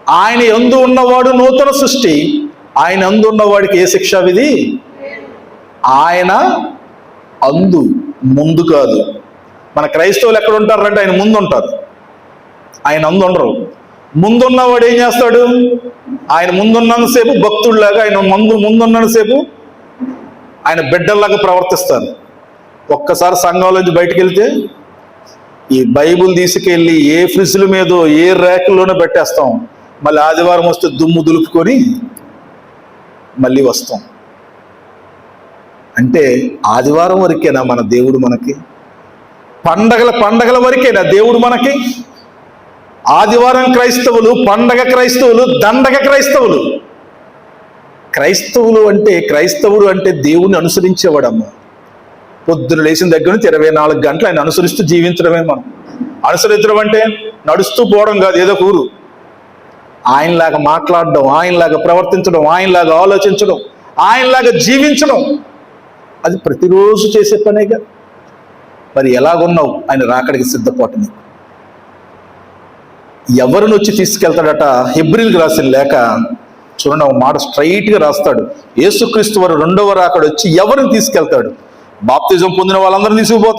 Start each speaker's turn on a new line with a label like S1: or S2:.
S1: ఆయన యందు ఉన్నవాడు నూతన సృష్టి. ఆయన యందు ఉన్నవాడికి ఏ శిక్షా విధి? ఆయన అందు, ముందు కాదు. మన క్రైస్తవులు ఎక్కడ ఉంటారంటే ఆయన ముందు ఉంటారు, ఆయన అందు ఉండరు. ముందున్నవాడు ఏం చేస్తాడు? ఆయన ముందున్నంతసేపు భక్తుడిలాగా, ఆయన ముందున్నంతసేపు ఆయన బిడ్డల్లాగా ప్రవర్తిస్తారు. ఒక్కసారి సంఘంలోంచి బయటికి వెళ్తే ఈ బైబుల్ తీసుకెళ్ళి ఏ ఫ్రిడ్జ్ల మీదో ఏ ర్యాకుల్లోనో పెట్టేస్తాం. మళ్ళీ ఆదివారం వస్తే దుమ్ము దులుపుకొని మళ్ళీ వస్తాం. అంటే ఆదివారం వరకేనా మన దేవుడు మనకి? పండగల వరకేనా దేవుడు మనకి? ఆదివారం క్రైస్తవులు, పండగ క్రైస్తవులు, దండగ క్రైస్తవులు. క్రైస్తవుడు అంటే దేవుణ్ణి అనుసరించేవాడమ్మ. పొద్దున లేచిన దగ్గర నుంచి 24 గంటలు ఆయన అనుసరిస్తూ జీవించడమే. మనం అనుసరించడం అంటే నడుస్తూ పోవడం కాదు, ఏదో ఊరు. ఆయనలాగా మాట్లాడడం, ఆయనలాగా ప్రవర్తించడం, ఆయనలాగా ఆలోచించడం, ఆయనలాగా జీవించడం, అది ప్రతిరోజు చేసే పనేగా. మరి ఎలాగున్నావు ఆయన రాకడికి సిద్ధపాటుని? ఎవరిని వచ్చి తీసుకెళ్తాడట? హెబ్రీయులకు రాసిన లేఖ చూడండి, ఒక మాట స్ట్రైట్గా రాస్తాడు. యేసుక్రీస్తు వారు రెండవ రాకడ వచ్చి ఎవరిని తీసుకెళ్తాడు? బాప్తిజం పొందిన వాళ్ళందరినీ తీసుకుపోతాడు.